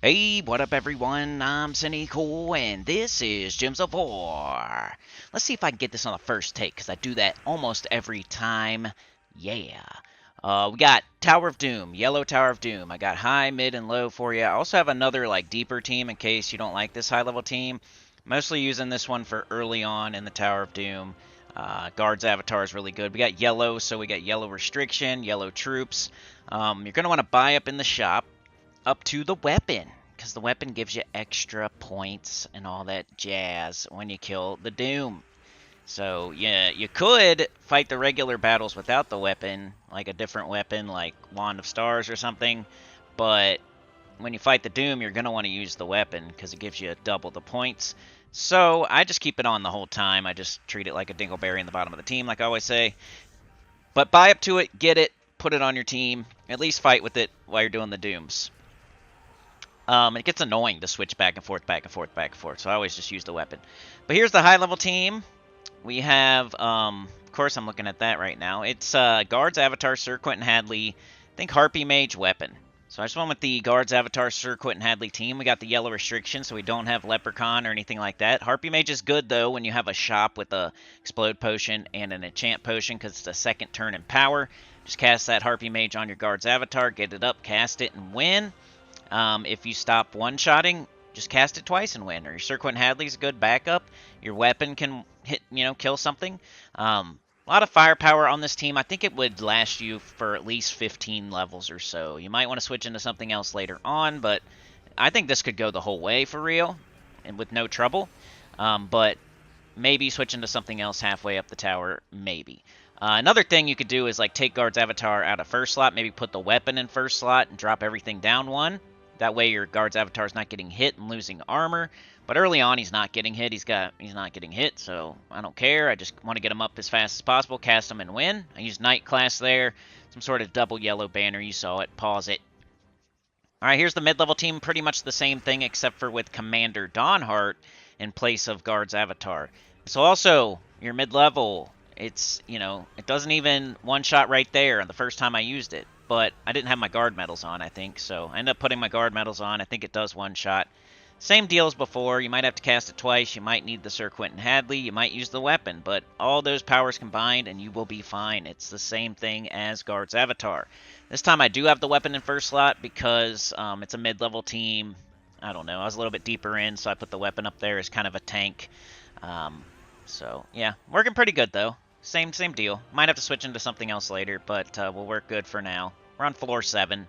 Hey, what up everyone? I'm Sinnycool, and this is Gems of War. Let's see if I can get this on the first take, because I do that almost every time. Yeah. We got Tower of Doom, Yellow Tower of Doom. I got high, mid, and low for you. I also have another, deeper team in case you don't like this high-level team. Mostly using this one for early on in the Tower of Doom. Guard's Avatar is really good. We got yellow, so we got yellow restriction, yellow troops. You're going to want to buy up in the shop up to the weapon, because the weapon gives you extra points and all that jazz when you kill the Doom. So yeah, you could fight the regular battles without the weapon, like a different weapon like Wand of Stars or something, but when you fight the Doom, you're going to want to use the weapon because it gives you double the points. So I just keep it on the whole time. I just treat it like a dingleberry in the bottom of the team, like I always say. But buy up to it, get it, put it on your team, at least fight with it while you're doing the Dooms. It gets annoying to switch back and forth, back and forth, back and forth, so I always just use the weapon. But here's the high-level team. We have, of course I'm looking at that right now. It's Guards, Avatar, Sir Quentin Hadley, I think Harpy Mage, Weapon. So I just went with the Guards, Avatar, Sir Quentin Hadley team. We got the yellow restriction, so we don't have Leprechaun or anything like that. Harpy Mage is good, though, when you have a shop with a Explode Potion and an Enchant Potion, because it's a second turn in power. Just cast that Harpy Mage on your Guards, Avatar, get it up, cast it, and win. If you stop one-shotting, just cast it twice and win. Or your Sir Quentin Hadley's a good backup. Your weapon can hit, kill something. A lot of firepower on this team. I think it would last you for at least 15 levels or so. You might want to switch into something else later on, but I think this could go the whole way for real and with no trouble. But maybe switch into something else halfway up the tower, maybe. Another thing you could do is take Guard's Avatar out of first slot, maybe put the weapon in first slot and drop everything down one. That way your Guard's Avatar is not getting hit and losing armor. But early on, he's not getting hit. He's not getting hit, so I don't care. I just want to get him up as fast as possible, cast him and win. I use Night Class there. Some sort of double yellow banner. You saw it. Pause it. All right, here's the mid-level team. Pretty much the same thing, except for with Commander Dawnheart in place of Guard's Avatar. So also, your mid-level, it doesn't even one-shot right there the first time I used it. But I didn't have my guard medals on, I think, so I ended up putting my guard medals on. I think it does one shot. Same deal as before. You might have to cast it twice. You might need the Sir Quentin Hadley. You might use the weapon, but all those powers combined and you will be fine. It's the same thing as Guard's Avatar. This time I do have the weapon in first slot because it's a mid-level team. I don't know. I was a little bit deeper in, so I put the weapon up there as kind of a tank. So, yeah. Working pretty good, though. Same deal. Might have to switch into something else later, but we'll work good for now. We're on floor 7.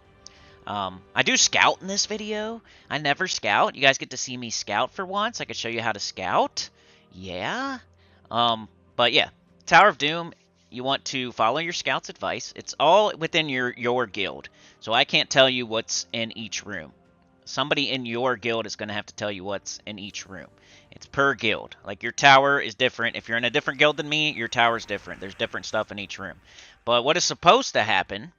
I do scout in this video. I never scout. You guys get to see me scout for once. I could show you how to scout. Yeah. But yeah, Tower of Doom, you want to follow your scout's advice. It's all within your guild. So I can't tell you what's in each room. Somebody in your guild is going to have to tell you what's in each room. It's per guild. Like, your tower is different. If you're in a different guild than me, your tower's different. There's different stuff in each room. But what is supposed to happen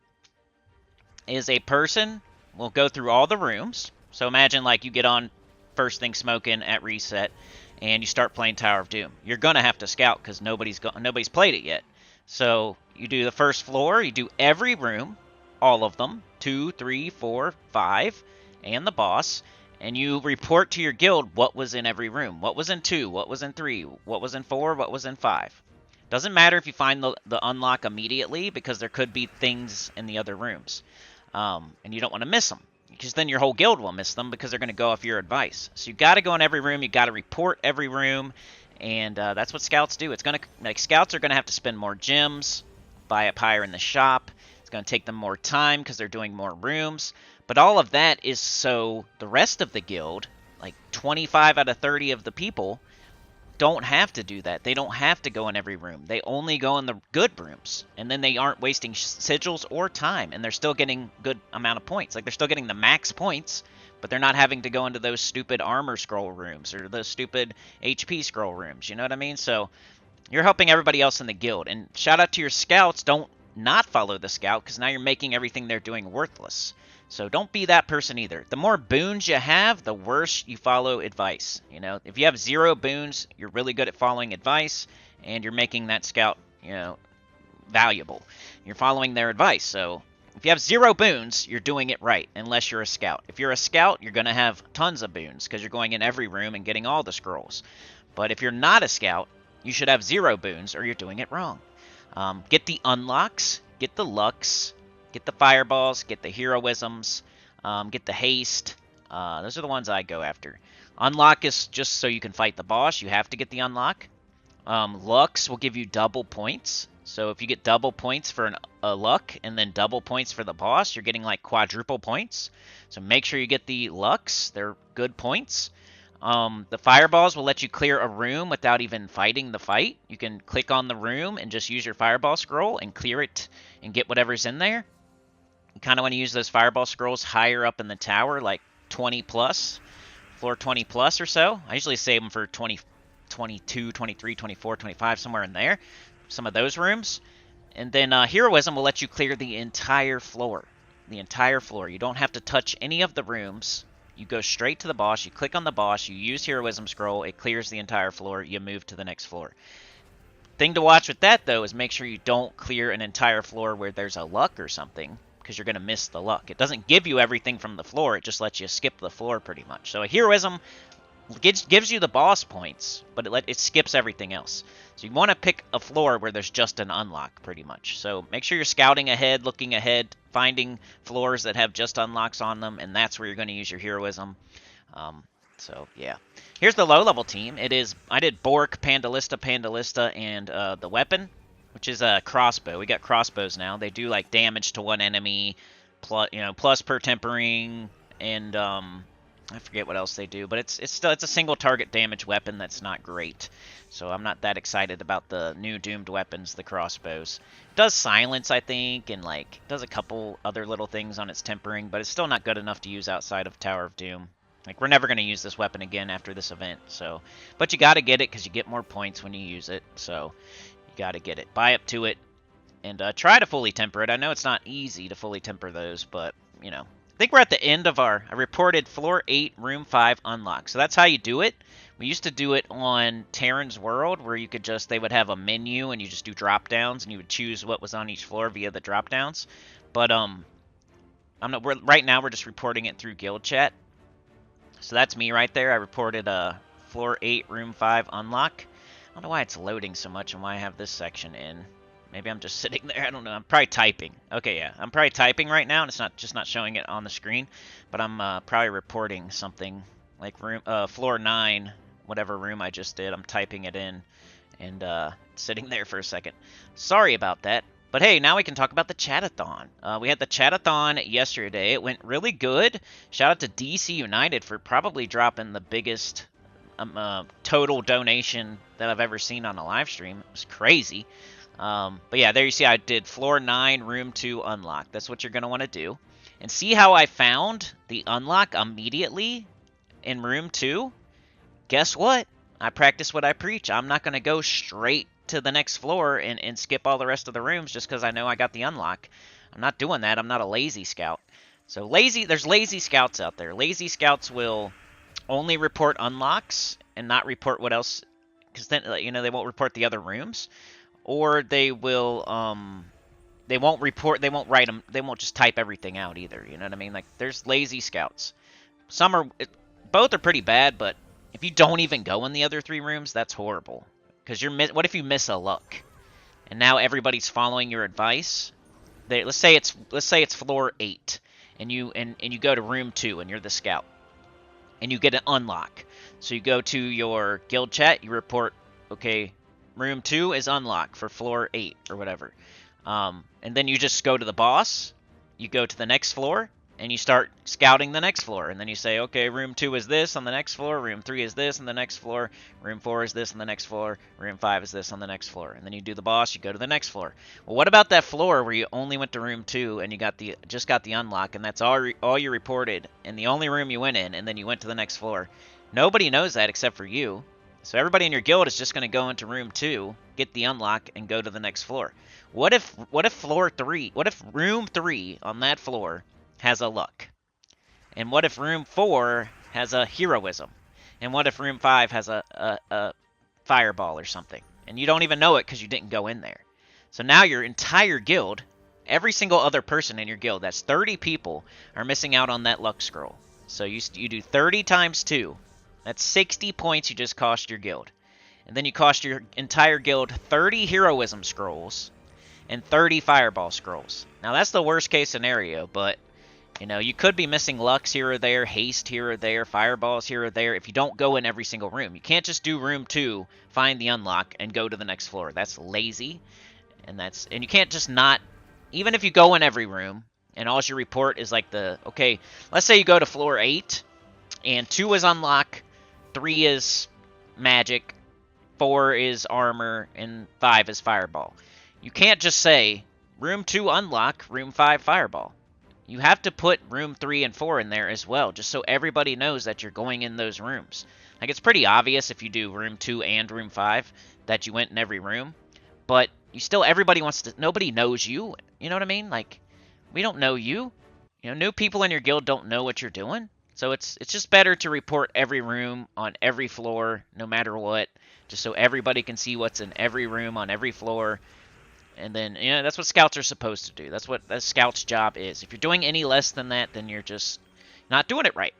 is a person will go through all the rooms. So imagine you get on first thing smoking at reset and you start playing Tower of Doom. You're going to have to scout because nobody's played it yet. So you do the first floor, you do every room, all of them, 2, 3, 4, 5, and the boss, and you report to your guild what was in every room. What was in 2, what was in 3, what was in 4, what was in 5. Doesn't matter if you find the unlock immediately because there could be things in the other rooms. And you don't want to miss them, because then your whole guild will miss them because they're going to go off your advice. So you got to go in every room. You got to report every room, and that's what scouts do. It's going to scouts are going to have to spend more gems, buy up higher in the shop. It's going to take them more time because they're doing more rooms. But all of that is so the rest of the guild, 25 out of 30 of the people, don't have to do that. They don't have to go in every room. They only go in the good rooms, and then they aren't wasting sigils or time, and they're still getting good amount of points. They're still getting the max points, but they're not having to go into those stupid armor scroll rooms or those stupid HP scroll rooms. You know what I mean? So you're helping everybody else in the guild. And shout out to your scouts. Don't not follow the scout, because now you're making everything they're doing worthless. So don't be that person either. The more boons you have, the worse you follow advice. If you have 0 boons, you're really good at following advice, and you're making that scout, valuable. You're following their advice. So If you have 0 boons, you're doing it right, unless you're a scout. If you're a scout, you're going to have tons of boons, because you're going in every room and getting all the scrolls. But if you're not a scout, you should have 0 boons, or you're doing it wrong. Get the unlocks, get the lucks, get the fireballs, get the heroisms, get the haste. Those are the ones I go after. Unlock is just so you can fight the boss. You have to get the unlock. Lucks will give you double points. So if you get double points for a luck and then double points for the boss, you're getting like quadruple points. So make sure you get the lucks. They're good points. The fireballs will let you clear a room without even fighting the fight. You can click on the room and just use your fireball scroll and clear it and get whatever's in there. You kind of want to use those fireball scrolls higher up in the tower, like 20 plus, floor 20 plus or so. I usually save them for 20, 22, 23, 24, 25, somewhere in there. Some of those rooms. And then heroism will let you clear the entire floor. The entire floor. You don't have to touch any of the rooms. You go straight to the boss. You click on the boss. You use heroism scroll. It clears the entire floor. You move to the next floor. Thing to watch with that, though, is make sure you don't clear an entire floor where there's a luck or something, because you're going to miss the luck. It doesn't give you everything from the floor. It just lets you skip the floor pretty much. So a heroism gives you the boss points, but it skips everything else. So you want to pick a floor where there's just an unlock, pretty much. So make sure you're scouting ahead, looking ahead, finding floors that have just unlocks on them, and that's where you're going to use your heroism. So yeah, here's the low-level team. I did Bork, Pandalista, and the weapon, which is a crossbow. We got crossbows now. They do like damage to one enemy, plus per tempering, and I forget what else they do, but it's a single target damage weapon that's not great. So I'm not that excited about the new doomed weapons, the crossbows. It does silence, I think, and like does a couple other little things on its tempering, but it's still not good enough to use outside of Tower of Doom. Like, we're never going to use this weapon again after this event, so. But you got to get it because you get more points when you use it, so you got to get it. Buy up to it and try to fully temper it. I know it's not easy to fully temper those, but, you know. I think we're at the end of I reported floor 8, room 5 unlock. So that's how you do it. We used to do it on Terran's World, where you could they would have a menu and you just do drop downs and you would choose what was on each floor via the drop downs. But right now we're just reporting it through guild chat. So that's me right there. I reported floor 8, room 5 unlock. I don't know why it's loading so much and why I have this section in. Maybe I'm just sitting there. I don't know. I'm probably typing. Okay, yeah. I'm probably typing right now, and it's not showing it on the screen. But I'm probably reporting something like floor 9, whatever room I just did. I'm typing it in and sitting there for a second. Sorry about that. But hey, now we can talk about the chatathon. We had the chatathon yesterday. It went really good. Shout out to DC United for probably dropping the biggest total donation that I've ever seen on a live stream. It was crazy. But yeah, there you see I did floor 9, room 2 unlock. That's what you're going to want to do. And see how I found the unlock immediately in room 2? Guess what? I practice what I preach. I'm not going to go straight to the next floor and skip all the rest of the rooms just because I know I got the unlock. I'm not doing that. I'm not a lazy scout. So there's lazy scouts out there. Lazy scouts will only report unlocks and not report what else, because then, you know, they won't report the other rooms. Or they will, they won't write them, they won't just type everything out either, you know what I mean? Like, there's lazy scouts. Both are pretty bad, but if you don't even go in the other 3 rooms, that's horrible. Because what if you miss a luck? And now everybody's following your advice? Let's say it's floor 8, and you go to room 2, and you're the scout. And you get an unlock. So you go to your guild chat, you report, okay, room 2 is unlocked for floor 8 or whatever. And then you just go to the boss. You go to the next floor and you start scouting the next floor. And then you say, okay, room 2 is this on the next floor. Room 3 is this on the next floor. Room 4 is this on the next floor. Room 5 is this on the next floor. And then you do the boss. You go to the next floor. Well, what about that floor where you only went to room 2 and you just got the unlock and that's all you reported and the only room you went in and then you went to the next floor? Nobody knows that except for you. So everybody in your guild is just going to go into room 2, get the unlock, and go to the next floor. What if room 3 on that floor has a luck? And what if room 4 has a heroism? And what if room 5 has a fireball or something? And you don't even know it because you didn't go in there. So now your entire guild every single other person in your guild, that's 30 people, are missing out on that luck scroll. So you do 30 times 2. That's 60 points you just cost your guild. And then you cost your entire guild 30 heroism scrolls and 30 fireball scrolls. Now that's the worst case scenario, but you know, you could be missing lucks here or there, haste here or there, fireballs here or there if you don't go in every single room. You can't just do room 2, find the unlock, and go to the next floor. That's lazy. And you can't just not, even if you go in every room and all your report is like okay, let's say you go to floor 8 and 2 is unlock, 3 is magic, 4 is armor, and 5 is fireball. You can't just say room 2 unlock, room 5 fireball. You have to put room 3 and 4 in there as well, just so everybody knows that you're going in those rooms. Like, it's pretty obvious if you do room 2 and room 5 that you went in every room, but everybody wants to, nobody knows you, you know what I mean? Like, we don't know you. You know, new people in your guild don't know what you're doing, so it's just better to report every room on every floor, no matter what, just so everybody can see what's in every room on every floor. And then, you know, that's what scouts are supposed to do. That's what a scout's job is. If you're doing any less than that, then you're just not doing it right.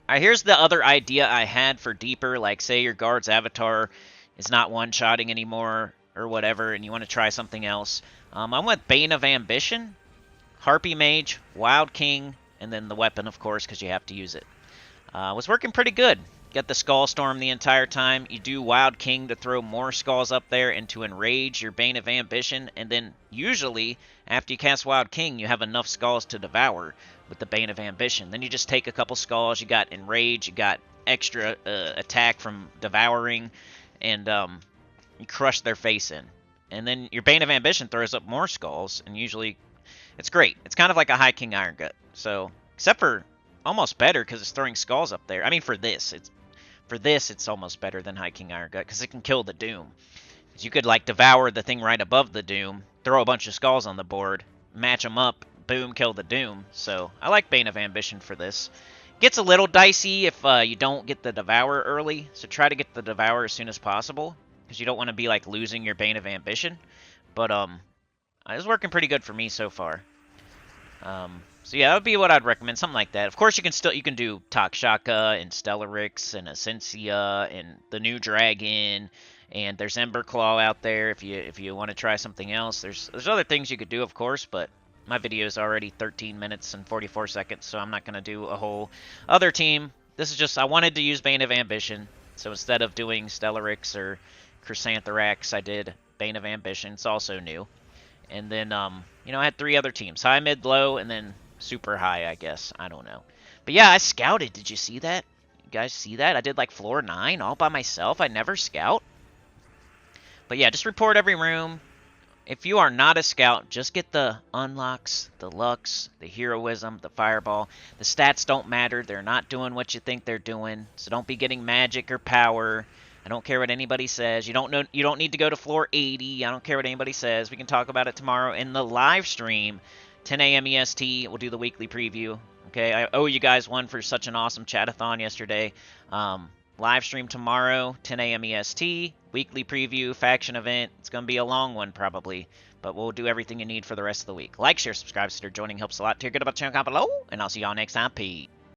All right, here's the other idea I had for deeper. Like, say your guard's avatar is not one-shotting anymore or whatever, and you want to try something else. I went Bane of Ambition, Harpy Mage, Wild King, and then the weapon, of course, because you have to use it. Was working pretty good. Get the Skull Storm the entire time. You do Wild King to throw more skulls up there and to enrage your Bane of Ambition. And then usually, after you cast Wild King, you have enough skulls to devour with the Bane of Ambition. Then you just take a couple skulls. You got enrage. You got extra attack from devouring. And you crush their face in. And then your Bane of Ambition throws up more skulls. And usually, it's great. It's kind of like a High King Iron Gut. So, except for almost better because it's throwing skulls up there. I mean, for this, it's almost better than High King Iron Gut because it can kill the Doom. You could like devour the thing right above the Doom, throw a bunch of skulls on the board, match them up, boom, kill the Doom. So I like Bane of Ambition for this. Gets a little dicey if you don't get the Devour early, so try to get the Devour as soon as possible because you don't want to be like losing your Bane of Ambition. But it's working pretty good for me so far. So yeah, that would be what I'd recommend, something like that. Of course, you can do Takshaka and Stellarix and Essentia and the new Dragon, and there's Emberclaw out there if you want to try something else. There's other things you could do, of course, but my video is already 13 minutes and 44 seconds, so I'm not going to do a whole other team. This is just, I wanted to use Bane of Ambition, so instead of doing Stellarix or Chrysantherax, I did Bane of Ambition. It's also new. And then, you know, I had 3 other teams. High, mid, low, and then super high, I guess. I don't know. But yeah, I scouted. Did you see that? You guys see that? I did like floor 9 all by myself. I never scout. But yeah, just report every room. If you are not a scout, just get the unlocks, the lucks, the heroism, the fireball. The stats don't matter. They're not doing what you think they're doing. So don't be getting magic or power. I don't care what anybody says. You don't need to go to floor 80. I don't care what anybody says. We can talk about it tomorrow in the live stream, 10 a.m. EST. We'll do the weekly preview. Okay, I owe you guys one for such an awesome chatathon yesterday. Live stream tomorrow, 10 a.m. EST. Weekly preview, faction event. It's going to be a long one probably, but we'll do everything you need for the rest of the week. Like, share, subscribe, consider joining helps a lot. Tell your good about the channel, comment below, and I'll see y'all next time. Peace.